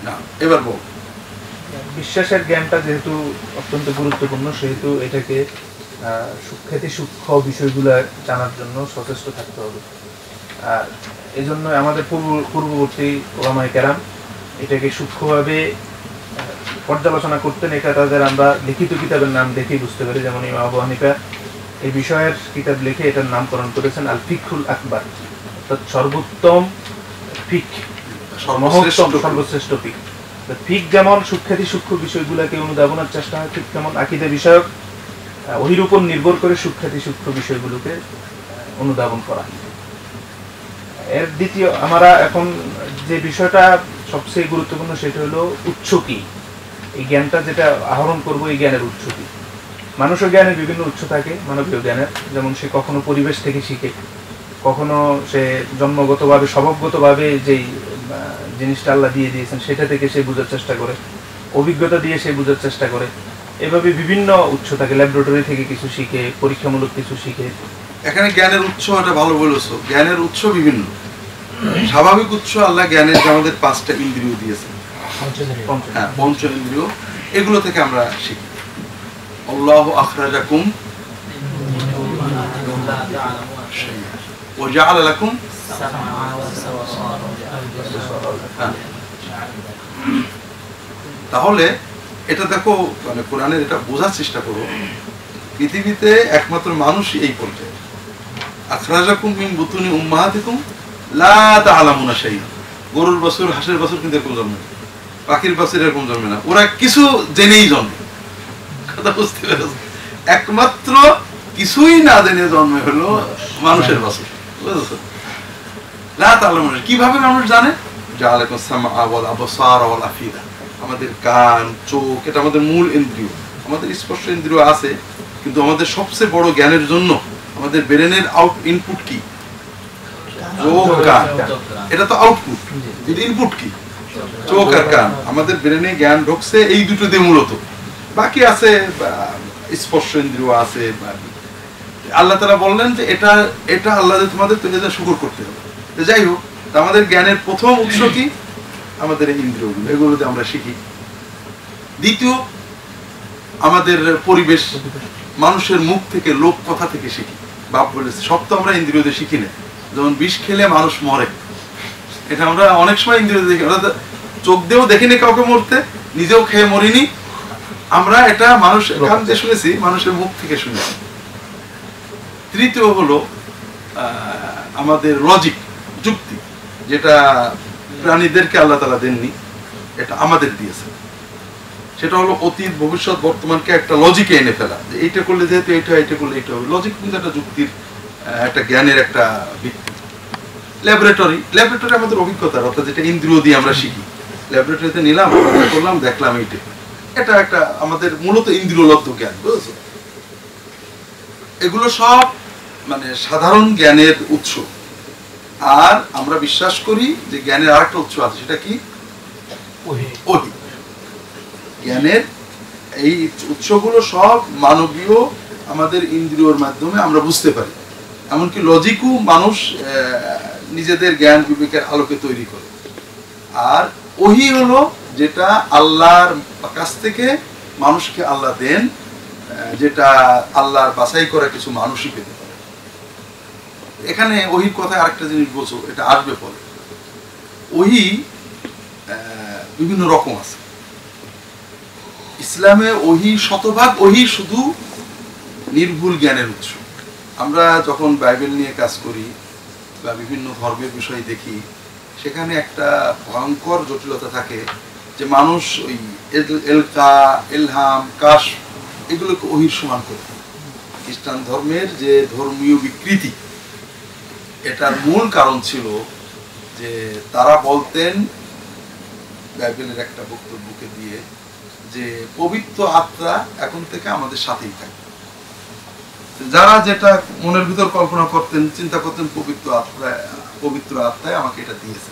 না এবার বল। বিশ্বাসের জ্ঞানটা যেহেতু অত্যন্ত গুরুত্বপূর্ণ, সেহেতু এটাকে সুখ্যাতি সূক্ষ্ম বিষয়গুলো জানার জন্য সচেষ্ট থাকতে হবে। আর এই জন্য আমাদের পূর্ববর্তী ওলামায়ে কেরাম এটাকে সূক্ষ্মভাবে পর্যালোচনা করতেন। এটা তাদের আমরা লিখিত কিতাবের নাম দেখেই বুঝতে পারি। যেমন ইমাম আবু হানিফা এই বিষয়ের কিতাব লিখে এটার নামকরণ করেছেন আল ফিকহুল আকবার, অর্থাৎ সর্বোত্তম ফিক, সর্বশ্রেষ্ঠ ফিক। ফিক যেমন সুখ্যাতি সূক্ষ্ম বিষয়গুলোকে অনুধাবনের চেষ্টা হয়, ঠিক তেমন আকীদা বিষয়ক ওহির উপর নির্ভর করে সুখ্যাতি সূক্ষ্ম বিষয়গুলোকে অনুধাবন করা। এর দ্বিতীয় আমরা এখন যে বিষয়টা সবচেয়ে গুরুত্বপূর্ণ সেটা হলো উৎস কি, এই জ্ঞানটা যেটা আহরণ করব এই জ্ঞানের উৎস কি। মানুষের জ্ঞানের বিভিন্ন উৎস থাকে মানবীয় জ্ঞানের, যেমন সে কখনো পরিবেশ থেকে শিখে, কখনো সে জন্মগতভাবে স্বভাবগতভাবে যেই জিনিসটা আল্লাহ দিয়ে দিয়েছেন সেটা থেকে সে বোঝার চেষ্টা করে, অভিজ্ঞতা দিয়ে সে বোঝার চেষ্টা করে। এভাবে বিভিন্ন উৎস থাকে, ল্যাবরেটরি থেকে কিছু শিখে, পরীক্ষামূলক কিছু শিখে। এখানে জ্ঞানের উৎস এটা ভালো বলেছো, জ্ঞানের উৎস বিভিন্ন। স্বাভাবিক উৎস আল্লাহ জ্ঞানের যে আমাদের 5টা ইন্দ্রিয় দিয়েছে, হ্যাঁ পঞ্চ ইন্দ্রিয়, এগুলো থেকে আমরা শিখি। আল্লাহু আখরাজাকুম ওয়া জাআলা লাকুম, তাহলে এটা দেখো মানে কোরআনের এটা বোঝার চেষ্টা করো। পৃথিবীতে একমাত্র মানুষই এই পর্যায়ে, আখরাজাকুম মিন বুতুনি উম্মাহাতিকুম লা তা'লামুনা শাইআ। গরুর বাছুর, হাঁসের বাছুর কিন্তু এরকম জন্মে না, পাখির বাছুর এরকম জন্মে না, ওরা কিছু জেনেই জন্মে। কথা বুঝতে পেরেছো? একমাত্র কিছুই না জেনে জন্মে হলো মানুষের বাছুর, বুঝেছো? লা তা'লামুনা, কিভাবে মানুষ জানে? জাআলাকুম সামআ ওয়াল আবসারা ওয়াল আফিদা। আমাদের কান, চোখ, এটা আমাদের মূল ইন্দ্রিয়। আমাদের স্পর্শ ইন্দ্রিয় আছে, কিন্তু আমাদের সবচেয়ে বড় জ্ঞানের জন্য আমাদের ব্রেনের ইনপুট কি? চোখ, কান। এটা তো আউটপুট, এর ইনপুট কি? চোখ আর কান। আমাদের ব্রেনে জ্ঞান ঢুকছে এই দুটো দিয়ে মূলত, বাকি আছে স্পর্শ ইন্দ্রিয় আছে। আল্লাহ তাআলা বললেন যে এটা এটা আল্লাহ তোমাদের তো শুকর করতে হবে। যাই হোক, আমাদের জ্ঞানের প্রথম উৎস কি? আমাদের এই ইন্দ্রিয়গুলো, এগুলোতে আমরা শিখি। দ্বিতীয় আমাদের পরিবেশ, মানুষের মুখ থেকে, লোক কথা থেকে শিখি। বাপ বলেছে সব তো আমরা ইন্দ্রিয় দিয়ে শিখি না। যেমন বিষ খেলে মানুষ মরে, এটা আমরা অনেক সময় ইন্দ্রিয় দেখি, আমরা চোখ দিয়েও দেখিনি কাউকে মরতে, নিজেও খেয়ে মরিনি। আমরা এটা মানুষ কান দিয়ে শুনেছি, মানুষের মুখ থেকে শুনেছি। তৃতীয় হলো আমাদের লজিক, যুক্তি, যেটা প্রাণীদেরকে আল্লাহ তাআলা দেননি, এটা আমাদের দিয়েছে। সেটা হলো অতীত, ভবিষ্যৎ, বর্তমানকে একটা লজিকে এনে ফেলা, যে এইটা করলে যেহেতু এটা করলে এটা হবে। লজিক কিন্তু একটা যুক্তির, একটা জ্ঞানের একটা ভিত্তি। ল্যাবরেটরি আমাদের অভিজ্ঞতার, অর্থাৎ যেটা ইন্দ্রিয় দিয়ে আমরা শিখি। ল্যাবরেটরিতে নিলাম, করলাম, দেখলাম, এটা একটা আমাদের মূলত ইন্দ্রিয়লব্ধ জ্ঞান, বুঝেছো? এগুলো সব মানে সাধারণ জ্ঞানের উৎস। আর আমরা বিশ্বাস করি যে জ্ঞানের আরেকটা উৎস আছে, সেটা কি? ওহী। জ্ঞানের এই উৎসগুলো সব মানবীয়, আমাদের ইন্দ্রিয়র মাধ্যমে আমরা বুঝতে পারি। এমনকি লজিকও মানুষ নিজেদের জ্ঞান বিবেকের আলোকে তৈরি করে। আর ওহী হলো যেটা আল্লাহর কাছ থেকে মানুষকে আল্লাহ দেন, যেটা আল্লাহর বাছাই করা কিছু মানুষই পেতে পারে। এখানে ওহীর কথায় আরেকটা জিনিস বলছো, এটা আসবে পরে। ওহী বিভিন্ন রকম আছে। ইসলামে ওহী শতভাগ ওহী শুধু নির্ভুল জ্ঞানের উৎস। আমরা যখন বাইবেল নিয়ে কাজ করি বা বিভিন্ন ধর্মের বিষয় দেখি, সেখানে একটা ভয়ঙ্কর জটিলতা থাকে যে মানুষ ওই এলকা, এলহাম, কাশ এগুলোকে ওহীর সমান করে। খ্রিস্টান ধর্মের যে ধর্মীয় বিকৃতি, এটার মূল কারণ ছিল যে তারা বলতেন বাইবেলের একটা বক্তব্যকে দিয়ে যে পবিত্র আত্মা এখন থেকে আমাদের সাথেই থাকে। যারা যেটা মনের ভিতর কল্পনা করতেন, চিন্তা করতেন, পবিত্র আত্মায় আমাকে এটা দিয়েছে,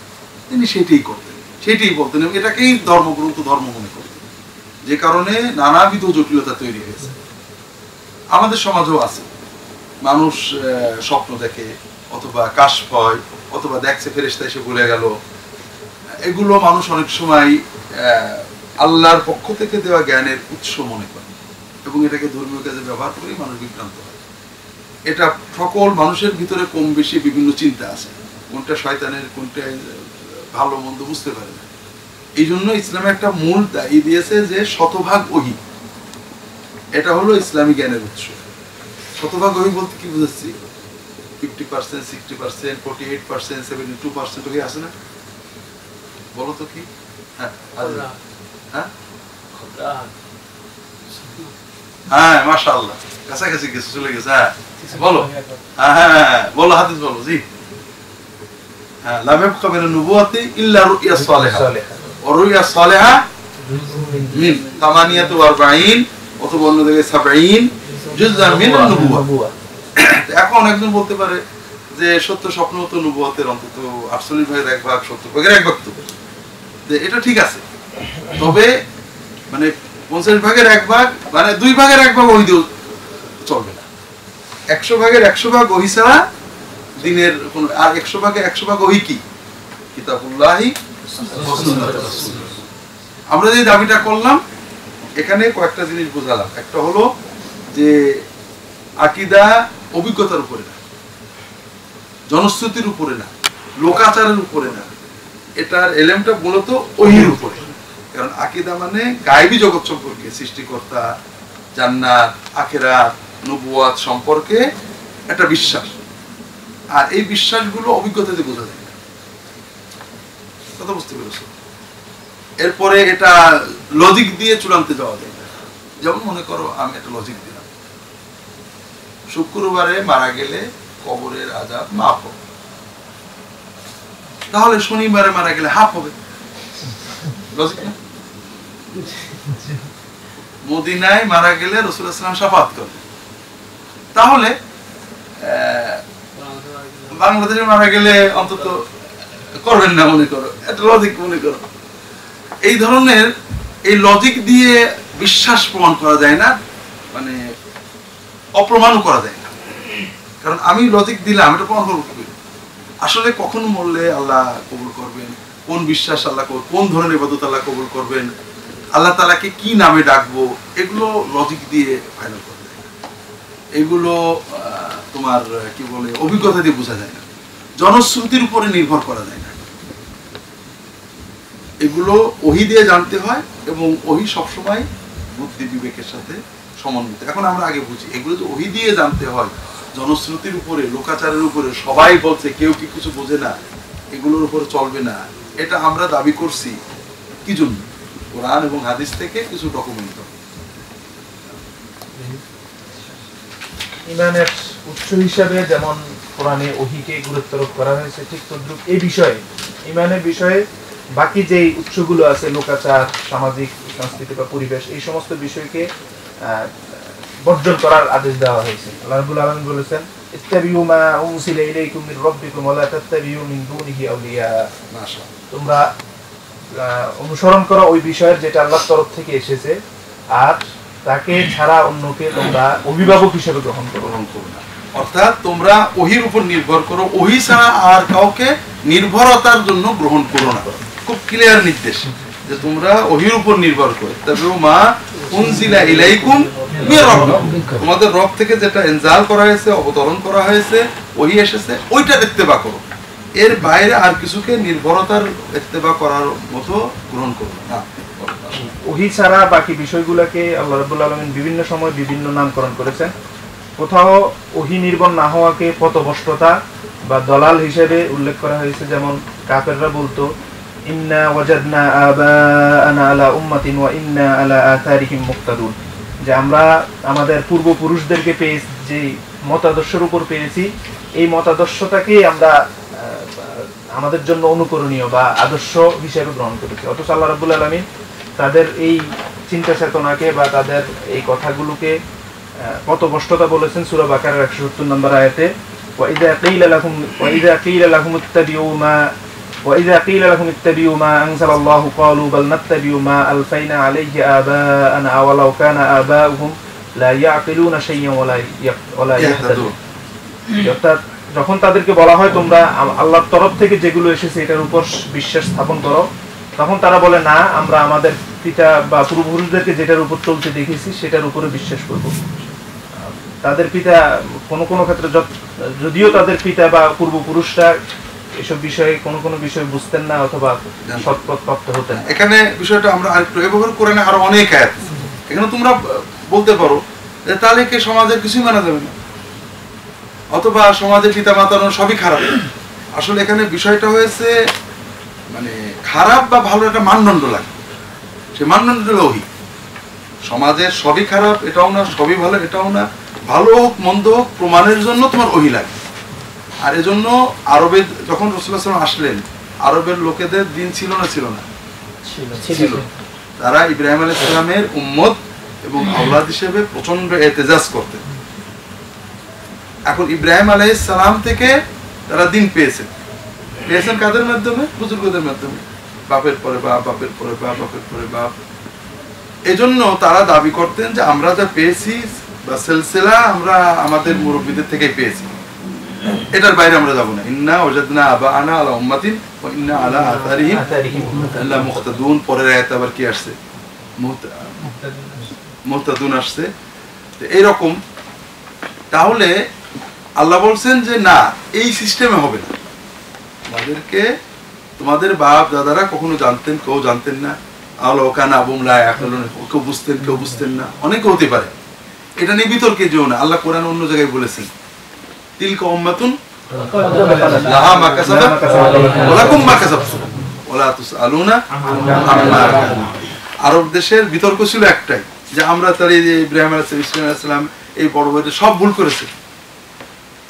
তিনি সেটাই করতেন, সেটাই বলতেন, এটাকেই ধর্মগ্রন্থ ধর্ম মনে করতেন। যে কারণে নানাবিধ জটিলতা তৈরি হয়েছে। আমাদের সমাজেও আছে, মানুষ স্বপ্ন দেখে, অথবা কাশফ হয়, অথবা দেখছে ফেরেশতা এসে বলে গেল। এগুলো মানুষ অনেক সময় আল্লাহর পক্ষ থেকে দেওয়া জ্ঞানের উৎস মনে করে এবং এটাকে ধর্মীয় কাজে ব্যবহার করে মানুষ বিভ্রান্ত হয়। এটা সকল মানুষের ভিতরে কম বেশি বিভিন্ন চিন্তা আছে, কোনটা শয়তানের কোনটা ভালো মন্দ বুঝতে পারে না। এই জন্য ইসলামে একটা মূল দায়ী দিয়েছে যে শতভাগ ওহী, এটা হলো ইসলামী জ্ঞানের উৎস। শতভাগ ওহী বলতে কি বুঝাচ্ছি? 50%, 60%, 48%, 72% ওহী আছে না? বলো তো কি? হ্যাঁ মাশাআল্লাহ, কাছাকাছি গেছে, চলে গেছে। হ্যাঁ বলো, হ্যাঁ বলো হাদিস বলো। জি হ্যাঁ, লা ইয়াবকা মিনান নুবুওয়াতি ইল্লা রুইয়া সালিহা ওয়া রুইয়া সালিহা মিন 48 অথবা অন্য জায়গায় 70 জুজআন মিনান নুবুওয়া। এখন একজন বলতে পারে যে সত্য স্বপ্ন তো নবুয়তের অন্তত 48 ভাগের 1 ভাগ, 70 ভাগের 1 ভাগ। তো এটা ঠিক আছে, তবে মানে 50 ভাগের 1 ভাগ মানে 2 ভাগের 1 ভাগ ওহী দিও চলবে না। 100 ভাগের 100 ভাগ ওহী ছাড়া দিনের কোন, আর 100 ভাগে 100 ভাগ ওহী কি? কিতাবুল্লাহি ওয়া সুন্নাতুর রাসূল। আমরা যে দাবিটা করলাম এখানে কয়েকটা জিনিস বোঝালাম। একটা হলো যে আকীদা অভিজ্ঞতার উপরে না, জনশ্রুতির উপরে না, লোকাচারের উপরে না, এটার এলেমটা মূলত ওহীর উপরে। কারণ আকীদা মানে গায়বী জগৎ সম্পর্কে, সৃষ্টিকর্তা, জান্নাত, আখিরাত, নবুয়াত সম্পর্কে একটা বিশ্বাস। আর এই বিশ্বাসগুলো অভিজ্ঞতা দিয়ে বোঝা যায় না, কথা বুঝতে পেরেছো? এরপরে এটা লজিক দিয়ে চূড়ান্তে যাওয়া যায় না। যেমন মনে করো আমি একটা লজিক দিলাম, শুক্রবারে মারা গেলে কবরের আযাব মাফ হবে, তাহলে শনিবারে মারা গেলে হাফ হবে। লজিক না? মদিনায় মারা গেলে রাসূলুল্লাহ সাল্লাল্লাহু আলাইহি ওয়াসাল্লাম শাফাআত করবে, তাহলে বাংলাদেশে মারা গেলে অন্তত করবেন না, মনে করো একটা লজিক মনে করো। এই ধরনের এই লজিক দিয়ে বিশ্বাস প্রমাণ করা যায় না, মানে অপ্রমাণও করা যায় না। কারণ আমি লজিক দিলাম, এটা প্রমাণ করবো কি? আসলে কখন মরলে আল্লাহ কবুল করবেন, কোন বিশ্বাস আল্লাহ করবেন, কোন ধরনের ইবাদত আল্লাহ কবুল করবেন, আল্লাহ তাআলাকে কি নামে ডাকবো, এগুলো লজিক দিয়ে ফাইনাল করা যায় না। এগুলো তোমার কি বলে অভিজ্ঞতা দিয়ে বোঝা যায় না, জনশ্রুতির উপরে নির্ভর করা যায় না। এগুলো ওহী দিয়ে জানতে হয় এবং ওহী সবসময় বুদ্ধি বিবেকের সাথে সমন্বিত। এখন আমরা আগে বুঝি এগুলো যে ওহী দিয়ে জানতে হয়, জনশ্রুতির উপরে, লোকাচারের উপরে, সবাই বলছে কেউ কি কিছু বোঝে না, এগুলোর উপরে চলবে না, এটা আমরা দাবি করছি কি জন্য? কোরআন এবং হাদিস থেকে কিছু ডকুমেন্ট। ইমানের উৎস হিসাবে যেমন কোরআনে ওহীকে গুরুত্বারোপ করা হয়েছে, ঠিক তদ্রুপ এই বিষয়ে ইমানের বিষয়ে বাকি যে উৎসগুলো আছে, লোকাচার, সামাজিক সংস্কৃতি বা পরিবেশ, এই সমস্ত বিষয়কে বর্জন করার আদেশ দেওয়া হয়েছে। আল্লাহ রাব্বুল আলামিন বলেছেন, ইত্তাবিউ মা উনসিলা ইলাইকুম মির রাব্বিকুম ওয়া লা তাত্তাবিউ মিন দুনিহি আউলিয়া। তোমরা অনুসরণ করো ওই বিষয়ের যেটা আল্লাহর তরফ থেকে এসেছে, আর তাকে ছাড়া অন্যকে তোমরা অভিভাবক হিসেবে গ্রহণ করো না। অর্থাৎ তোমরা ওহীর উপর নির্ভর করো, ওহী ছাড়া আর কাউকে নির্ভরতার জন্য গ্রহণ করো না। খুব ক্লিয়ার নির্দেশ যে তোমরা ওহীর উপর নির্ভর করো। তাবিউ মা উনজিলা ইলাইকুম মির রাব্বিকুম, তোমাদের রব থেকে যেটা ইনজাল করা হয়েছে, অবতরণ করা হয়েছে, ওহী এসেছে, ওইটা ইত্তেবা করো। এর বাইরে আর কিছুকে নির্ভরতার ইত্তেবা করার মতো গ্রহণ করো না। ওহী ছাড়া বাকি বিষয়গুলোকে আল্লাহ রাব্বুল আলামিন বিভিন্ন সময় বিভিন্ন নামকরণ করেছেন। কোথাও ওহী নির্ভর না হওয়াকে পথভ্রষ্টতা বা দলাল হিসেবে উল্লেখ করা হয়েছে। যেমন কাফেররা বলতো, ইন্না ওয়াজাদনা আবাআনা আলা উম্মাতিন ওয়া ইন্না আলা আথারিহিম মুক্তাদুন, যে আমরা আমাদের পূর্বপুরুষদেরকে পেয়েছি, যে মতাদর্শের উপর পেয়েছি, এই মতাদর্শটাকে আমরা আমাদের জন্য অনুকরণীয় বা আদর্শ হিসেবে গ্রহণ করেছি। অথচ আল্লাহ রাব্বুল আলামিন তাদের এই চিন্তা চেতনাকে বা তাদের এই কথাগুলোকে পথভ্রষ্টতা বলেছেন সূরা বাকারার 170 নম্বর আয়াতে, وإذا قيل لهم اتبعوا ما أنزل الله قالوا بل نتبع ما ألفينا عليه آباءنا أولو كان آباؤهم لا يعقلون شيئا ولا يهتدون। অর্থাৎ যখন তাদেরকে বলা হয় তোমরা আল্লাহর তরফ থেকে যেগুলো এসেছে এটার উপর বিশ্বাস স্থাপন করো, তখন তারা বলে না, আমরা আমাদের পিতা বা পূর্বপুরুষদেরকে যেটার উপর চলতে দেখেছি সেটার উপরে বিশ্বাস করব। তাদের পিতা কোনো কোনো ক্ষেত্রে যদিও তাদের পিতা বা পূর্বপুরুষরা এসব বিষয়ে কোনো বিষয় বুঝতেন না অথবা সৎপথ প্রাপ্ত হতেন। এখানে বিষয়টা আমরা আরেকটু এভাবে করে না, আরো অনেক আয়াত এখানে তোমরা বলতে পারো যে তাহলে কি সমাজের কিছুই মানা যাবে না, অথবা সমাজের পিতা মাতানো সবই খারাপ। আসলে এখানে বিষয়টা হয়েছে মানে খারাপ বা ভালো একটা মানদণ্ড লাগে, সে মানদণ্ড হলো ওহী। সমাজের সবই খারাপ এটাও না, সবই ভালো এটাও না, ভালো হোক মন্দ হোক প্রমাণের জন্য তোমার ওহী লাগে। আর এজন্য আরবে যখন রাসূলুল্লাহ সাল্লাল্লাহু আলাইহি ওয়াসাল্লাম আসলেন, আরবের লোকেদের দিন ছিল না ছিল না? ছিল। তারা ইব্রাহিম আলাইহিস সালামের উম্মত এবং আওলাদ হিসেবে প্রচন্ড এতেজাজ করতেন। এখন ইব্রাহিম আলাইহিস সালাম থেকে তারা দিন পেয়েছেন কাদের মাধ্যমে? বুজুর্গদের মাধ্যমে, বাপের পরে বাপ, বাপের পরে বাপ, বাপের পরে বাপ। এজন্য তারা দাবি করতেন যে আমরা যা পেয়েছি বা সিলসিলা আমরা আমাদের মুরব্বীদের থেকেই পেয়েছি, এটার বাইরে আমরা যাব না। ইন্না ওয়াজাদনা আবাআনা আলা উম্মাতিন ওয়া ইন্না আলা আথারিহিম লা মুহতাদুন। পরের আয়াতে আবার কি আসছে? মুহতাদুন আসছে। তো এইরকম তাহলে আল্লাহ বলছেন যে না, এই সিস্টেমে হবে না। তোমাদের বাপ দাদারা কখনো জানতেন, কেউ জানতেন না। আলোকানা আবুমলা কেউ বুঝতেন, কেউ বুঝতেন না, অনেকে হতে পারে। এটা নিয়ে বিতর্কে যেও না। আল্লাহ কোরআন অন্য জায়গায় বলেছেন তিলকা উম্মাতুন লাহা মা কাসাবাত ওয়া লাকুম মা কাসাবতুম ওয়া লা তুসআলুনা আম্মা কানু। আরব দেশের বিতর্ক ছিল একটাই যে আমরা তার ইব্রাহিম আলাইহিস সালাম এই বড় বড় সব ভুল করেছে।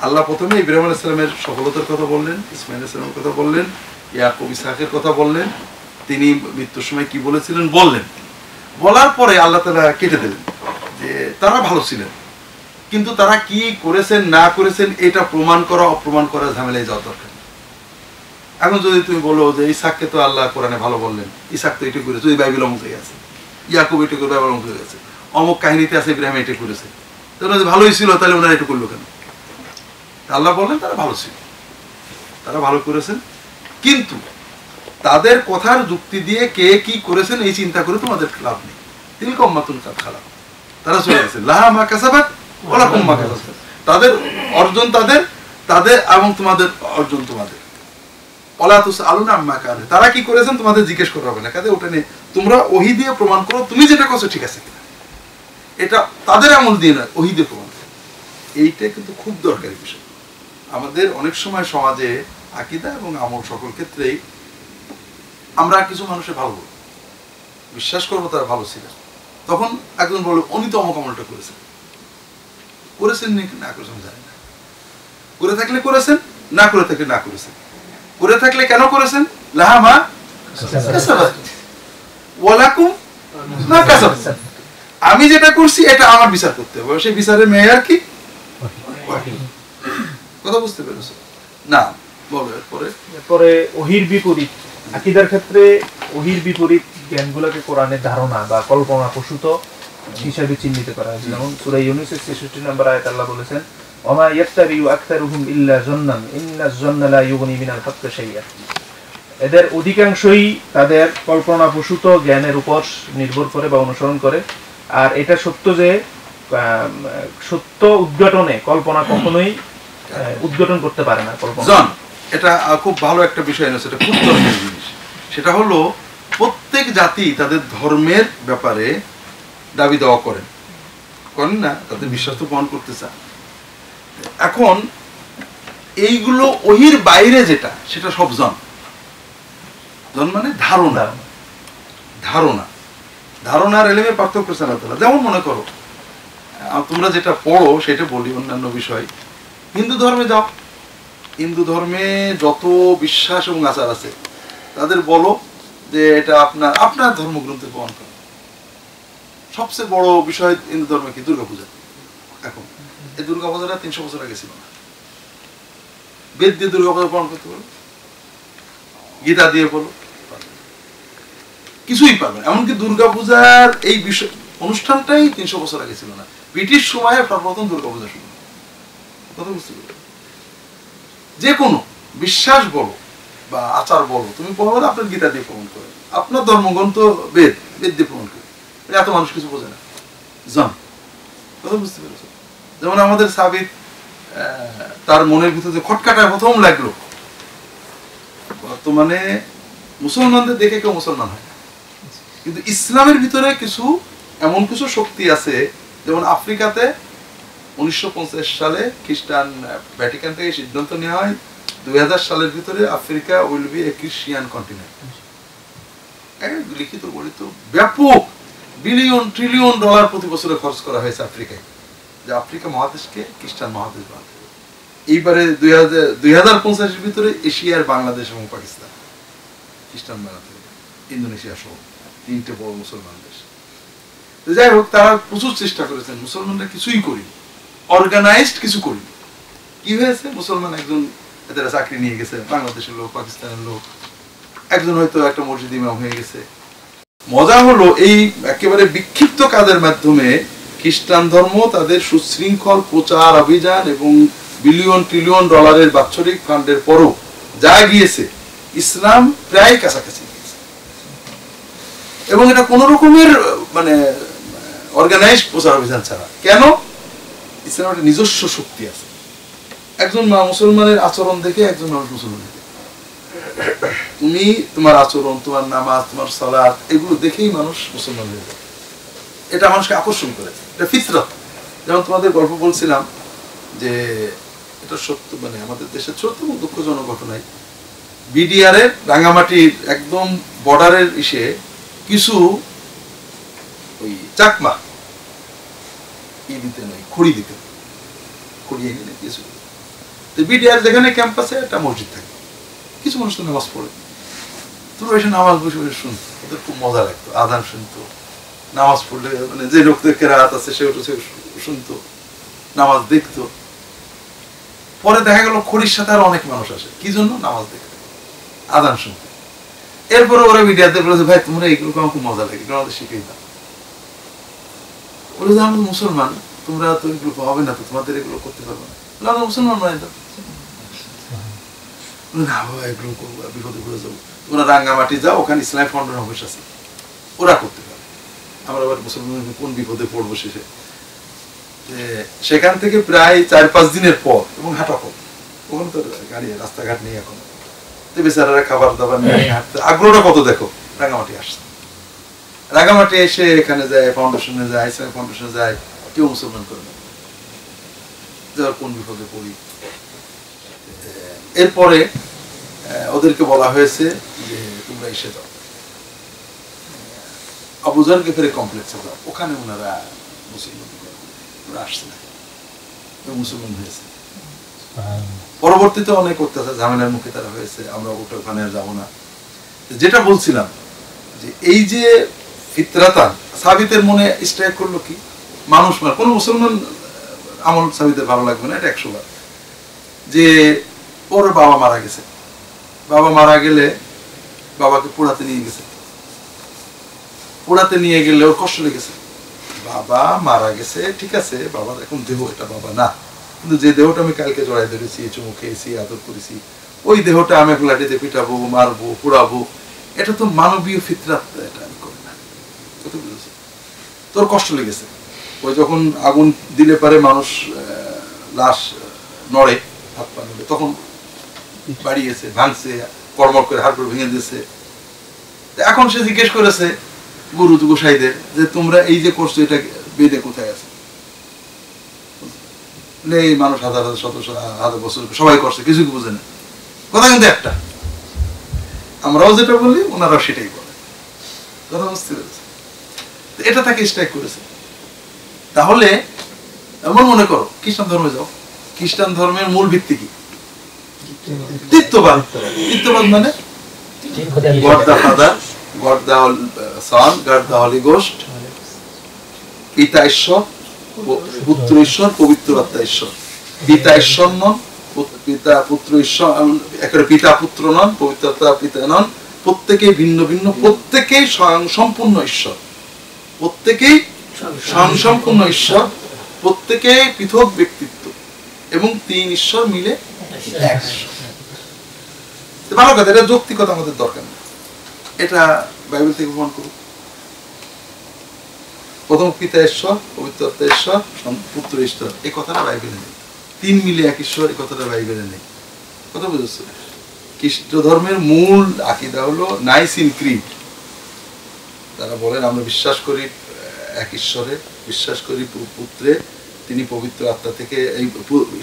আল্লাহ প্রথমে ইব্রাহিম আলাইহিস সালামের সফলতার কথা বললেন, ইসমাঈল আলাইহিস সালামের কথা বললেন, ইয়াকুব ইসহাকের কথা বললেন, তিনি মৃত্যুর সময় কি বলেছিলেন বললেন। বলার পরে আল্লাহ তাআলা কেটে দিলেন যে তারা ভালো ছিলেন, কিন্তু তারা কি করেছেন না করেছেন এটা প্রমাণ করা অপ্রমাণ করা ঝামেলায় যাওয়া দরকার। এখন যদি তুমি বলো যে ইসহাককে তো আল্লাহ কোরআনে ভালো বললেন, ইসহাক তো এটা করেছে, যদি বাইবেল অমুক হয়ে গেছে, ইয়াকুব এটা করে বাইবেল অমুক হয়ে গেছে, অমুক কাহিনীতে আছে ইব্রাহিম এটা করেছে, তাহলে যদি ভালোই ছিল তাহলে ওনারা এটা করলো কেন? আল্লাহ বললেন তারা ভালো ছিল, তারা ভালো করেছেন, কিন্তু তাদের কথার যুক্তি দিয়ে কে কি করেছেন এই চিন্তা করে তোমাদের লাভ নেই। তিলকা উম্মাতুন কাদ খালাত, তারা চলে গেছে, লাহা মা কাসাবাত ওয়া লাকুম মা কাসাবতুম। তাদের অর্জন তাদের এবং তোমাদের অর্জন তোমাদের। ওয়া লা তুসআলুনা আম্মা কানু, তারা কি করেছেন তোমাদের জিজ্ঞেস করা হবে না। কাজে ওটা নিয়ে তোমরা ওহী দিয়ে প্রমাণ করো তুমি যেটা করছো ঠিক আছে কিনা, এটা তাদের আমল দিয়ে না, ওহী দিয়ে প্রমাণ করো। এইটা কিন্তু খুব দরকারি বিষয়। আমাদের অনেক সময় সমাজে আকীদা এবং আমল সকল ক্ষেত্রেই আমরা কিছু মানুষের ভালো বলবো, বিশ্বাস করবো তারা ভালো ছিল, তখন একজন বলবো উনি তো অমুক আমলটা করেছেন না করেছেন জানি না, করে থাকলে করেছেন, না করে থাকলে না করেছেন। করে থাকলে কেন করেছেন? লাহা মা কাসাবাত ওয়া লাকুম মা কাসাবতুম। আমি যেটা করছি এটা আমার বিচার করতে হবে, সেই বিচারের মেয়ার কি? কথা বুঝতে পেরেছো না? বলো এরপরে ওহীর বিপরীত আকীদার ক্ষেত্রে ওহীর বিপরীত জ্ঞানগুলোকে কোরআনের ধারণা বা কল্পনা প্রসূত হিসাবে চিহ্নিত করা হয়েছে। যেমন সূরা ইউনূসের ৬৬ নম্বর আয়াতে আল্লাহ বলেছেন ওমা ইয়াত্তাবিউ আকতারুহুম ইল্লা যান্নান ইন্নাজ যান্না লা ইউগনি মিনাল হাক্কি শাইআ। এদের অধিকাংশই তাদের কল্পনা প্রসূত জ্ঞানের উপর নির্ভর করে বা অনুসরণ করে। আর এটা সত্য যে সত্য উদ্ঘাটনে কল্পনা কখনোই উদ্ঘাটন করতে পারে না। কল্পনা এটা খুব ভালো একটা বিষয় না, সেটা খুব দরকারি জিনিস। সেটা হলো প্রত্যেক জাতি তাদের ধর্মের ব্যাপারে দাবি দেওয়া করেন না, তাদের বিশ্বাস তো প্রমাণ করতে চান। এখন এইগুলো ওহির বাইরে যেটা সেটা সব জন মানে ধারণার এলেমের পার্থক্য করছেন আল্লাহ। যেমন মনে করো তোমরা যেটা পড়ো সেটা বলি, অন্যান্য বিষয় হিন্দু ধর্মে যাও, হিন্দু ধর্মে যত বিশ্বাস এবং আচার আছে তাদের বলো যে এটা আপনার ধর্মগ্রন্থে প্রমাণ করো। সবচেয়ে বড় বিষয় হিন্দু ধর্মে কি? দুর্গাপূজা। এখন এই দুর্গাপূজাটা ৩০০ বছর আগে ছিল না। বেদ দিয়ে দুর্গাপূজা প্রমাণ করতে বলো, গীতা দিয়ে বলো, কিছুই পাবে না। এমনকি দুর্গাপূজার এই বিষয় অনুষ্ঠানটাই ৩০০ বছর আগে ছিল না। ব্রিটিশ সময়ে সর্বপ্রথম দুর্গাপূজা শুরু। কথা বুঝতে পারবে? যে কোনো বিশ্বাস বলো বা আচার বলো, তুমি প্রমাণ আপনার গীতা দিয়ে প্রমাণ করে আপনার ধর্মগ্রন্থ বেদ, বেদ দিয়ে প্রমাণ করে। এত মানুষ কিছু বোঝে না, জান কথা বুঝতে পেরেছ? যেমন আমাদের সাবিত তার মনের ভিতরে যে খটকাটা প্রথম লাগলো, বর্তমানে মুসলমানদের দেখে কেউ মুসলমান হয় না, কিন্তু ইসলামের ভিতরে কিছু এমন কিছু শক্তি আছে, যেমন আফ্রিকাতে 1950 সালে খ্রিস্টান ভ্যাটিকান থেকে সিদ্ধান্ত নেওয়া হয় 2000 সালের ভিতরে Africa will B A Christian continent. লিখিত গণিত ব্যাপক বিলিয়ন ট্রিলিয়ন ডলার প্রতি বছরে খরচ করা হয়েছে আফ্রিকায়, যে আফ্রিকা মহাদেশকে খ্রিস্টান মহাদেশ বানাতে। এইবারে 2050 এর ভিতরে এশিয়ার বাংলাদেশ এবং পাকিস্তান খ্রিস্টান বানাতে হবে, ইন্দোনেশিয়া সহ 3টে বড় মুসলমান দেশ। যাই হোক, তারা প্রচুর চেষ্টা করেছেন, মুসলমানরা কিছুই করিনি, অর্গানাইজড কিছু করিনি। কি হয়েছে, মুসলমান একজন এদের চাকরি নিয়ে গেছে, বাংলাদেশের লোক, পাকিস্তানের লোক, একজন হয়তো একটা মসজিদ ইমাম হয়ে গেছে। মজা হলো, এই একেবারে বিক্ষিপ্ত কাজের মাধ্যমে খ্রিস্টান ধর্ম তাদের সুশৃঙ্খল প্রচার অভিযান এবং বিলিয়ন ট্রিলিয়ন ডলারের বাৎসরিক ফান্ডের পরও যা গিয়েছে, ইসলাম প্রায় কাছাকাছি গিয়েছে। এবং এটা কোন রকমের মানে অর্গানাইজড প্রচার অভিযান ছাড়া। কেন? ইসলামের একটা নিজস্ব শক্তি আছে। একজন মুসলমানের আচরণ দেখে একজন মানুষ মুসলমান দেখে, তুমি তোমার আচরণ, তোমার নামাজ, তোমার সালাত, এগুলো দেখেই মানুষ মুসলমান হয়ে যায়। এটা মানুষকে আকর্ষণ করে, এটা ফিতরত। যেমন তোমাদের গল্প বলছিলাম যে এটা সত্য, মানে আমাদের দেশের সত্য এবং দুঃখজনক ঘটনায় বিডিআর এর রাঙ্গামাটির একদম বর্ডারের ইসে কিছু ওই চাকমা দিতে নয়, খড়ি দিতে, খড়ি এনে কিছু। তো বিডিআর যেখানে ক্যাম্পাসে একটা মসজিদ থাকে, কিছু মানুষ তো নামাজ পড়ে, তোমরা এসে নামাজ বসে বসে শুনতো, ওদের খুব মজা লাগতো, আজান শুনতো, নামাজ পড়লে মানে যে লোকদের কেরাত আছে সে শুনতো, নামাজ দেখতো। পরে দেখা গেল খড়ির সাথে আর অনেক মানুষ আসে, কি জন্য? নামাজ দেখতে, আজান শুনতে। এরপরে ওরা মিডিয়াতে বলেছে, ভাই তোমরা এইগুলো আমার খুব মজা লাগে, আমাদের শিখিয়ে দাও। বলে যে আমরা মুসলমান, তোমরা তো এগুলো হবে না, তো তোমাদের এগুলো করতে পারবো না, আমরা মুসলমান বানাই দাও। না বাবা, এগুলো করবো, বিপদে পড়ে যাবো, তোমরা রাঙ্গামাটি যাও, ওখানে ইসলামী ফাউন্ডেশন অফিস আছে, ওরা করতে পারে। আমরা আবার মুসলমান কোন বিপদে পড়বো শেষে। সেখান থেকে প্রায় 4-5 দিনের পর, এবং হাঁটা পথ, ওখানে তো গাড়ি রাস্তাঘাট নেই এখন, বেচারারা খাবার দাবার নিয়ে হাঁটতে আগ্রহটা কত দেখো। রাঙ্গামাটি আসছে, রাঙ্গামাটি এসে এখানে যায়, ফাউন্ডেশনে যায়, ইসলামী ফাউন্ডেশনে যায়, কেউ মুসলমান করে না, যাওয়ার কোন বিপদে পড়ি। এরপরে ওদেরকে বলা হয়েছে যে তোমরা এসে যাও আবুজার গেফের কমপ্লেক্সে যাও, ওখানে ওনারা মুসলমান আসছে না, মুসলমান হয়েছে। পরবর্তীতে অনেক অত্যাচার ঝামেলার মুখে তারা হয়েছে, আমরা ওখানে আর যাবো না। যেটা বলছিলাম যে এই যে ফিতরাতান সাবিতের মনে স্ট্রাইক করলো কি, মানুষ মানে কোন মুসলমান আমল সাবিতের ভালো লাগবে না, এটা 100 বার। যে ওর বাবা মারা গেছে, বাবা মারা গেলে বাবাকে পোড়াতে নিয়ে গেছে, পোড়াতে নিয়ে গেলে ওর কষ্ট লেগেছে, বাবা মারা গেছে, ঠিক আছে, বাবার এখন দেহ, এটা বাবা না, কিন্তু যে দেহটা আমি কালকে জড়াই ধরেছি, চুমু খেয়েছি, আদর করেছি, ওই দেহটা আমি এখন লাঠিতে পিটাবো, মারবো, পোড়াবো, এটা তো মানবীয় ফিতরাত, এটা আমি করি না। কত বুঝেছি? তোর কষ্ট লেগেছে, ওই যখন আগুন দিলে পারে মানুষ লাশ নড়ে, হাত পা নড়ে, তখন বাড়িয়েছে, ভাঙছে, কর্মর করে হাড় ভেঙে দিয়েছে। এখন সে জিজ্ঞেস করেছে গুরু গোসাইদের যে তোমরা এই যে করছো, এটা বেদে কোথায় আছে? এই মানুষ হাজার হাজার শত হাজার বছর সবাই করছে, কিছু কি বুঝে না, কথা কিন্তু একটা। আমরাও যেটা বলি ওনারাও সেটাই বলে, কথা বুঝতে পেরেছে? এটা তাকে স্ট্রাইক করেছে। তাহলে এমন মনে করো খ্রিস্টান ধর্মে যাও, খ্রিস্টান ধর্মের মূল ভিত্তি কি? তৃত্ববাদ। তৃত্ববাদ মানে God the Father, God the Son, God the Holy Ghost, পিতা ঈশ্বর, পুত্র ঈশ্বর, পবিত্র আত্মা ঈশ্বর। পিতা ঈশ্বর নন, পিতা পুত্র ঈশ্বর, একেবারে পিতা পুত্র নন, পবিত্র আত্মা পিতা নন, প্রত্যেকেই ভিন্ন ভিন্ন, প্রত্যেকেই স্বয়ংসম্পূর্ণ ঈশ্বর, প্রত্যেকেই স্বয়ংসম্পূর্ণ ঈশ্বর, প্রত্যেকেই পৃথক ব্যক্তিত্ব, এবং 3 ঈশ্বর মিলে এক। ভালো কথা, এটা যৌক্তিকতা আমাদের দরকার নেই, এটা বাইবেল থেকে প্রমাণ করুন। প্রথম পিতা ঈশ্বর, পবিত্র আত্মা ঈশ্বর, পুত্র ঈশ্বর, এই কথাটা বাইবেলে নেই। তিন মিলে এক ঈশ্বর, এই কথাটা বাইবেলে নেই। কথা বুঝেছো? খ্রিস্ট ধর্মের মূল আকীদা হলো নাইসিন ক্রিড। তারা বলেন আমরা বিশ্বাস করি এক ঈশ্বরে, বিশ্বাস করি পুত্রে, তিনি পবিত্র আত্মা থেকে, এই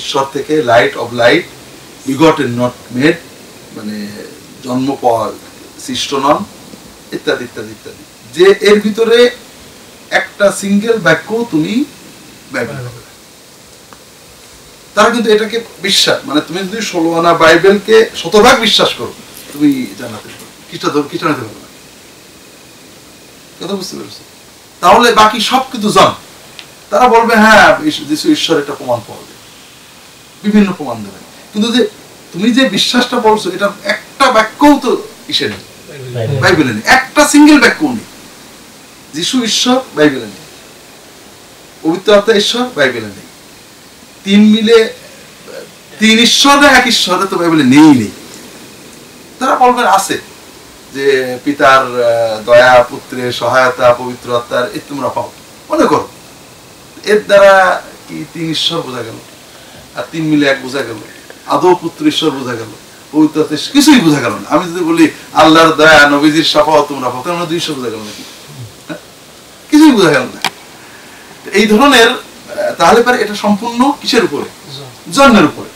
ঈশ্বর থেকে, light off light, বিগটেন not made, মানে জন্ম পাওয়া সৃষ্ট নন, ইত্যাদি ইত্যাদি ইত্যাদি। যে এর ভিতরে একটা সিঙ্গেল বাক্য তুমি বাইবেল, তারা কিন্তু এটাকে বিশ্বাস, মানে তুমি যদি 16 আনা বাইবেলকে শতভাগ বিশ্বাস করো, তুমি জানাতে পারো, খ্রিস্টানিতে পারো না। কথা বুঝতে পেরেছো? তাহলে বাকি সব কিন্তু জন। তারা বলবে হ্যাঁ যিশু ঈশ্বর, এটা প্রমাণ পাওয়া যায়, বিভিন্ন প্রমাণ দেবে, কিন্তু যে তুমি যে বিশ্বাসটা বলছো এটা একটা বাক্যও তো ইসে নেই, বাইবেলে নেই, একটা সিঙ্গেল বাক্যও নেই। যিশু ঈশ্বর বাইবেলে নেই, পবিত্র আত্মা ঈশ্বর বাইবেলে নেই, তিন মিলে তিন ঈশ্বর না এক ঈশ্বর তো বাইবেলে নেই। তারা বলবেন আছে যে পিতার দয়া, পুত্রের সহায়তা, পবিত্র আত্মার, এই তোমরা পাও, মনে করো। এর দ্বারা কি তিন ঈশ্বর বোঝা গেল, আর তিন মিলে এক বোঝা গেল, আদৌ পুত্র ঈশ্বর বোঝা গেল, পবিত্র আত্মা কিছুই বোঝা গেল না। আমি যদি বলি আল্লাহর দয়া, নবীজির শাফাআত তোমরা পাও, তাহলে দুই ঈশ্বর বোঝা গেল নাকি? কিছুই বোঝা গেল না। এই ধরনের, তাহলে পরে এটা সম্পূর্ণ কিসের উপরে? জন্মের উপরে।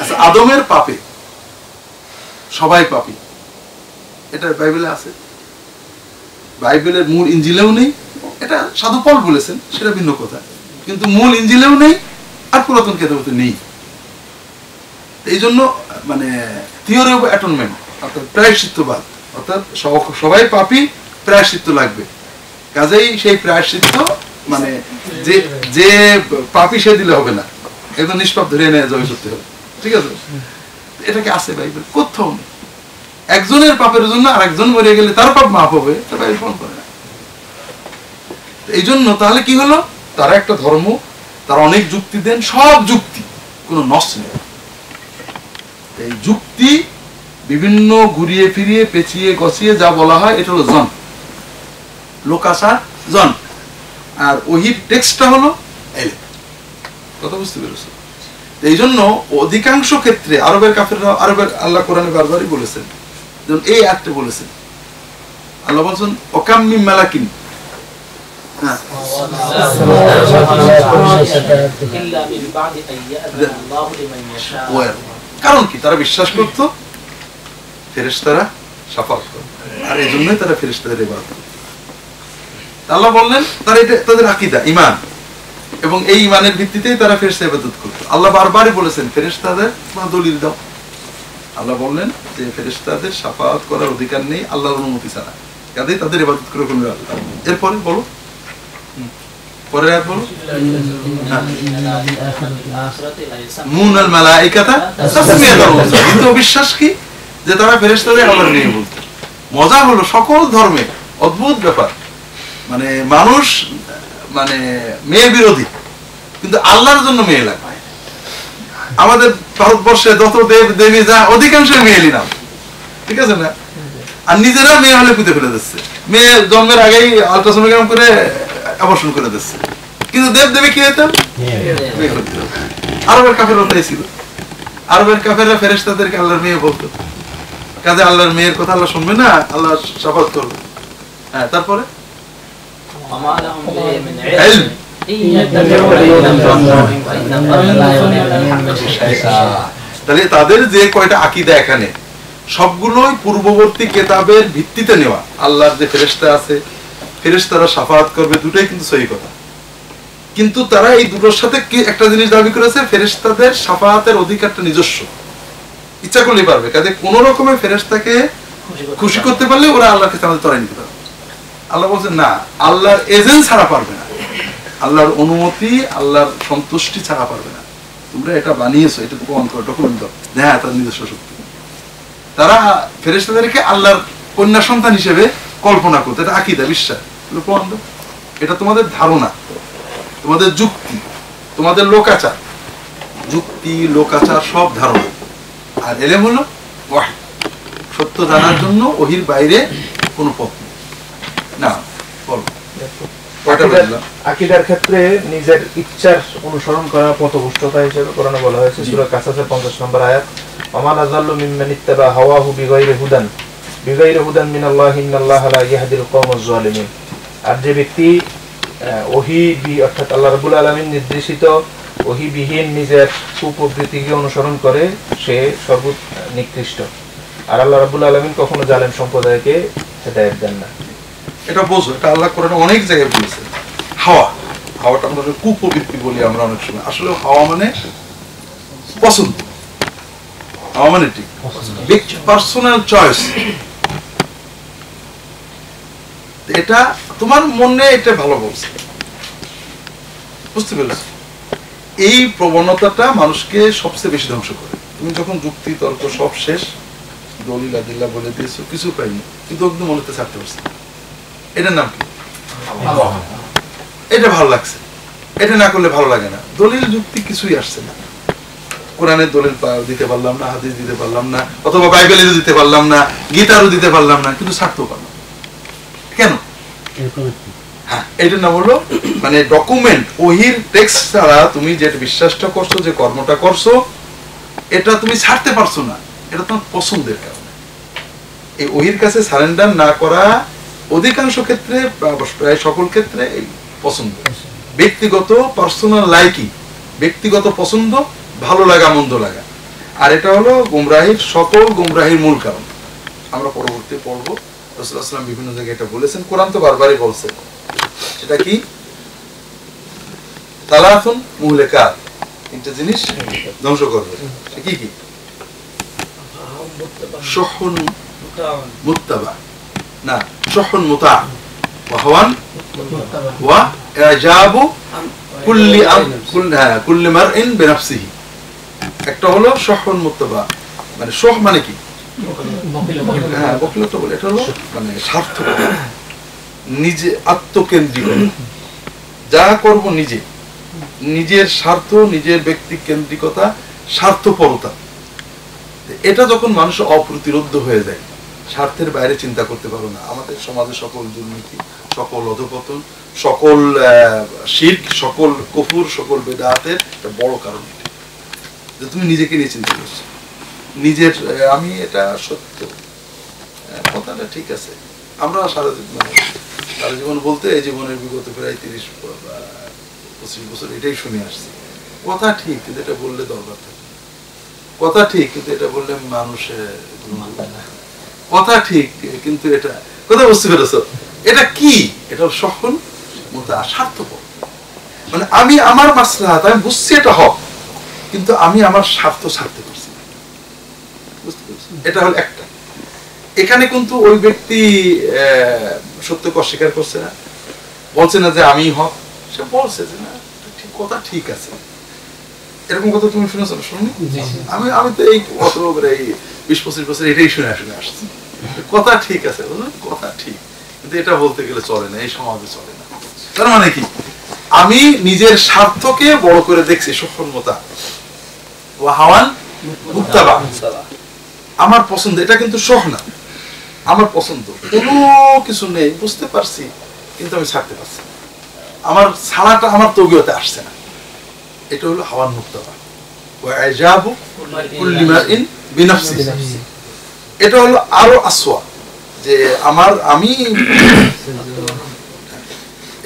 আচ্ছা, আদমের পাপে সবাই পাপী, এটা বাইবেলে আছে, বাইবেলের মূল ইঞ্জিলেও নেই। এটা সাধু পল বলেছেন, সেটা ভিন্ন কথা, কিন্তু মূল ইঞ্জিলেও নেই, আর পুরাতন কেতাবেতে নেই। এই জন্য মানে থিওরি অফ অ্যাটনমেন্ট, অর্থাৎ প্রায়শ্চিত্তবাদ, অর্থাৎ সবাই পাপী, প্রায়শ্চিত্ত লাগবে। কাজেই সেই প্রায়শ্চিত্ত মানে যে পাপী সে দিলে হবে না, একদম নিষ্পাপ ধরে এনে জয় করতে হবে, ঠিক আছে? এটাকে আছে বাইবেল কোথাও নেই। একজনের পাপের জন্য আর একজন মরে গেলে তার পাপ মাফ হবে, এটা বাইবেল প্রমাণ করে না। এই জন্য তাহলে কি হলো, তারা একটা ধর্ম, তারা অনেক যুক্তি দেন, সব যুক্তি, কোনো নষ্ট নেই। এই যুক্তি বিভিন্ন ঘুরিয়ে ফিরিয়ে পেঁচিয়ে গছিয়ে যা বলা হয়, এটা হলো জন, লোকাচার জন, আর ওহির টেক্সটটা হলো এলে। কথা বুঝতে পেরেছো? এই জন্য অধিকাংশ ক্ষেত্রে আরবের কাফেররা, আরবের আল্লাহ কোরআনে বারবারই বলেছেন, যেমন এই আয়াতে বলেছেন, আল্লাহ বলছেন ওকাম মিন মালাকিন, কারণ কি? তারা বিশ্বাস করত ফেরেশতারা শাফাআত করে, আর এই জন্যই তারা ফেরেশতাদের ইবাদত করে। আল্লাহ বললেন তারা এটা তাদের আকীদা, ঈমান, এবং এই ঈমানের ভিত্তিতেই তারা ফেরেশতাদের ইবাদত করত। আল্লাহ বারবারই বলেছেন ফেরেশতাদের দলিল দাও। আল্লাহ বললেন যে ফেরেশতাদের শাফাআত করার অধিকার নেই আল্লাহর অনুমতি ছাড়া, কাজেই তাদের ইবাদত করে কোনো লাভ নেই। এরপরে বলো, পরের আয়াত বলো, মুনাল মালাইকাতা তাসমিয়াতাল উনসা। কিন্তু বিশ্বাস কি যে তারা ফেরেশতাদের আল্লাহর মেয়ে বলতো। মজা হলো সকল ধর্মে অদ্ভুত ব্যাপার, মানে মানুষ মানে মেয়ে বিরোধী, কিন্তু আল্লাহর জন্য মেয়ে লাগে। আমাদের ভারতবর্ষে যত দেব দেবী যা অধিকাংশ মেয়েলি নাম, ঠিক আছে না? আর নিজেরা মেয়ে হলে পুঁতে ফেলে দিচ্ছে, মেয়ে জন্মের আগেই আল্ট্রাসোনোগ্রাম করে অ্যাবর্শন করে দিচ্ছে, কিন্তু দেব দেবী কি হইতাম? আরবের কাফের ওটাই ছিল, আরবের কাফেররা ফেরেশতাদেরকে আল্লাহর মেয়ে বলতো, কাজে আল্লাহর মেয়ের কথা আল্লাহ শুনবে না, আল্লাহ শাফাআত করবে। হ্যাঁ, তারপরে তাহলে তাদের যে কয়টা আকীদা এখানে সবগুলোই পূর্ববর্তী কেতাবের ভিত্তিতে নেওয়া। আল্লাহর যে ফেরেশতা আছে, ফেরেশতারা শাফাআত করবে, দুটোই কিন্তু সহি কথা, কিন্তু তারা এই দুটোর সাথে কি একটা জিনিস দাবি করেছে, ফেরেশতাদের শাফাআতের অধিকারটা নিজস্ব, ইচ্ছা করলেই পারবে। কাজে কোন রকমের ফেরেশতাকে খুশি করতে পারলে ওরা আল্লাহকে তাদের তরাই নিতে পারবে। আল্লাহ বলছেন না, আল্লাহর এজেন্ট ছাড়া পারবে না, আল্লাহর অনুমতি, আল্লাহর সন্তুষ্টি ছাড়া পারবে না। তোমরা এটা বানিয়েছো, এটা প্রমাণ করো, ডকুমেন্ট দাও, হ্যাঁ তার নিজস্ব শক্তি। তারা ফেরেশতাদেরকে আল্লাহর কন্যা সন্তান হিসেবে কল্পনা করতো, এটা আকীদা, বিশ্বাস, প্রমাণ দাও। এটা তোমাদের ধারণা, তোমাদের যুক্তি, তোমাদের লোকাচার, যুক্তি লোকাচার সব ধারণা। আর এলেম হলো ওয়াহী, সত্য জানার জন্য ওহির বাইরে কোনো পথ নেই। না বলো কয়টা বললাম? আকীদার ক্ষেত্রে নিজের ইচ্ছার অনুসরণ করা পথভ্রষ্টতা হিসেবে কোরআনে বলা হয়েছে সূরা কাসাসের 50 নম্বর আয়াত, ওয়া মান আযাল্লু মিম্মান ইত্তাবা হাওয়াহু বিগাইরি হুদান মিনাল্লাহি ইন্নাল্লাহা লা ইয়াহদিল কওমাজ জালিমিন। আর যে ব্যক্তি ওহী অর্থাৎ আল্লাহ রাব্বুল আলামিন নির্দেশিত ওহীবিহীন নিজের কুপ্রবৃত্তিকে অনুসরণ করে সে সর্বনিকৃষ্ট। আর আল্লাহ রাব্বুল আলামিন কখনো জালেম সম্প্রদায়কে হেদায়েত দেন না। এটা বোঝো, এটা আল্লাহ কোরআনে অনেক জায়গায় বলেছে। হাওয়াটা আমরা কুপ্রবৃত্তি বলি আমরা অনেক সময়, আসলে হাওয়া মানে পছন্দ, হাওয়া মানে ঠিক পার্সোনাল চয়েস। এটা তোমার মনে এটা ভালো বলছে, বুঝতে পেরেছো? এই প্রবণতাটা মানুষকে সবচেয়ে বেশি ধ্বংস করে। তুমি যখন যুক্তি তর্ক সব শেষ, দলিল আদিল্লাহ বলে দিয়েছো, কিছু পাইনি, কিন্তু মনেতে ছাড়তে পারছে। এটার নাম কি? এটা ভালো লাগছে, এটা না করলে ভালো লাগে না। দলিল যুক্তি কিছুই আসছে না, কোরআনের দলিল দিতে পারলাম না, হাদিস দিতে পারলাম না, অথবা বাইবেলেরও দিতে পারলাম না, গীতারও দিতে পারলাম না, কিন্তু ছাড়তেও পারলাম। কেন? হ্যাঁ, এটার নাম হলো মানে ডকুমেন্ট। ওহির টেক্সট ছাড়া তুমি যে বিশ্বাসটা করছো, যে কর্মটা করছো, এটা তুমি ছাড়তে পারছো না, এটা তোমার পছন্দের কারণে। এই ওহির কাছে সারেন্ডার না করা অধিকাংশ ক্ষেত্রে, প্রায় সকল ক্ষেত্রে এই পছন্দ, ব্যক্তিগত পার্সোনাল লাইকি, ব্যক্তিগত পছন্দ, ভালো লাগা মন্দ লাগা। আর এটা হলো গুমরাহির, সকল গুমরাহির মূল কারণ। আমরা পরবর্তী পড়বো, রাসূলুল্লাহ সাল্লাল্লাহু আলাইহি ওয়াসাল্লাম বিভিন্ন জায়গায় এটা বলেছেন, কোরআন তো বারবারই বলছে। সেটা কি? তালাতুন মুহলিকাত, তিনটা জিনিস ধ্বংস করবে। কি কি? শুহুন মুত্তাবা, না শুহুন মুতা, ওয়া হাওয়ান, ওয়া ইজাবু কুল্লি মারইন বিনাফসিহি। একটা হলো শুহুন মুত্তাবা, মানে শুহ মানে কি? হ্যাঁ, বকিলতা বলে। এটা হলো মানে স্বার্থ, নিজে আত্মকেন্দ্রিক, যা করব নিজে, নিজের স্বার্থ, নিজের ব্যক্তি কেন্দ্রিকতা, স্বার্থপরতা। এটা যখন মানুষ অপ্রতিরোধ্য হয়ে যায়, স্বার্থের বাইরে চিন্তা করতে পারো না। আমাদের সমাজে সকল দুর্নীতি, সকল অধঃপতন, সকল শিরক, সকল কুফর, সকল বেদাতের একটা বড় কারণ যে তুমি নিজেকে নিয়ে চিন্তা করছো, নিজের আমি, এটা সত্য, কথাটা ঠিক আছে। আমরা সারা জীবন বলতে এই জীবনের বিগত প্রায় 30-25 বছর এটাই শুনে আসছি। কথা ঠিক, কিন্তু এটা বললে দরকার থাকে। কথা ঠিক, কিন্তু এটা বললে মানুষের কথা ঠিক, কিন্তু এটা কথা বুঝতে পেরেছো? এটা কি? এটা সখন স্বার্থপর। মানে আমি আমার মাসলাহাত আমি বুঝছি এটা হক, কিন্তু আমি আমার স্বার্থ ছাড়তে পারছি না, বুঝতে পেরেছি? এটা হল একটা। এখানে কিন্তু ওই ব্যক্তি সত্যকে অস্বীকার করছে না, বলছে না যে আমি হক, সে বলছে যে না ঠিক, কথা ঠিক আছে। এরকম কথা তুমি শুনেছো? শুনি আমি আমি তো এই কত এই 20-25 বছর এটাই শুনে আসছি। কথা ঠিক আছে, কথা ঠিক, কিন্তু এটা বলতে গেলে চলে না, এই সমাজে চলে না। তার মানে কি? আমি নিজের স্বার্থকে বড় করে দেখছি, সক্ষমতা, ও হাওয়ান মুত্তাবা, আমার পছন্দ। এটা কিন্তু সহ না, আমার পছন্দ, কোনো কিছু নেই, বুঝতে পারছি, কিন্তু আমি ছাড়তে পারছি, আমার ছাড়াটা আমার তৌকিয়তে আসছে না। এটা হলো হাওয়ান মুত্তাবা, ওয়া ইজাবু কুল্লি মারইন বিনাফসিহি। এটা হলো আরো আসওয়া, যে আমি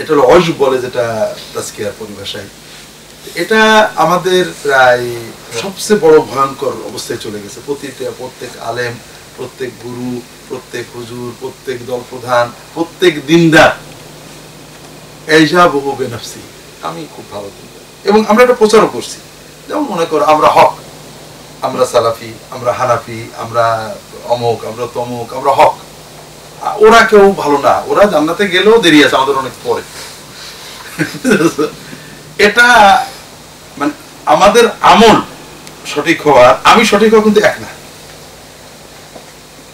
এটা হলো অজব বলে, যেটা তাজকিয়ার পরিভাষায়। এটা আমাদের প্রায় সবচেয়ে বড় ভয়ঙ্কর অবস্থায় চলে গেছে। প্রত্যেক আলেম, প্রত্যেক গুরু, প্রত্যেক হুজুর, প্রত্যেক দল প্রধান, প্রত্যেক দিনদার ইজাবু বিনাফসিহি, আমি খুব ভালো দিনদার, এবং আমরা এটা প্রচারও করছি। যেমন মনে করো আমরা হক, আমরা সালাফি, আমরা হানাফি, আমরা অমুক, আমরা তমুক, আমরা হক। ওরা কেউ ভালো না, ওরা জান্নাতে গেলেও দেরি আছে, আমাদের অনেক পরে। এটা মানে আমাদের আমল সঠিক হওয়া, আমি সঠিক হওয়া কিন্তু এক না।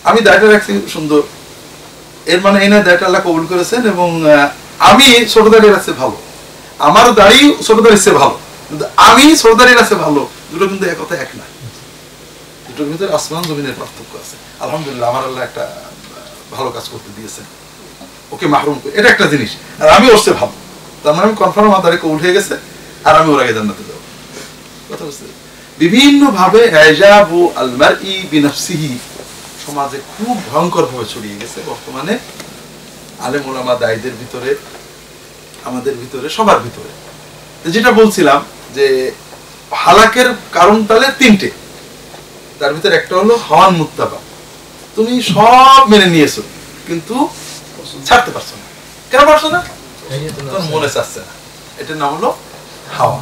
আমি দায়টা রাখছি সুন্দর, এর মানে এই না দায়টা আল্লাহ কবুল করেছেন, এবং আমি ছোট দাঁড়িয়ে রাখছি ভালো, আমার দাড়ি ছোট দাঁড়িয়েছে ভালো, কিন্তু আমি ছোট দাঁড়িয়ে রাখছি ভালো, দুটো কিন্তু এক কথা এক না। দুটোর ভিতরে আসমান জমিনের পার্থক্য আছে। আলহামদুলিল্লাহ, আমার আল্লাহ একটা ভালো কাজ করতে দিয়েছেন, ওকে মাহরুম করে, এটা একটা জিনিস। আর আমি ওর চেয়ে ভালো, তার মানে আমি কনফার্ম আমার তারিখ উঠে গেছে আর আমি ওর আগে জান্নাতে যাবো। কথা বুঝতে, বিভিন্ন ভাবে ইজাবু আল মারই বিনাফসিহি সমাজে খুব ভয়ঙ্কর ভাবে ছড়িয়ে গেছে বর্তমানে, আলেম ওলামা দায়ীদের ভিতরে, আমাদের ভিতরে, সবার ভিতরে। যেটা বলছিলাম যে হালাকের কারণ তাহলে তিনটে, তার ভিতরে একটা হলো হাওয়ান মুত্তাবা, তুমি সব মেনে নিয়েছো কিন্তু ছাড়তে পারছো না। কেন পারছো না? তোমার মনে চাচ্ছে না, এটার নাম হলো হাওয়া।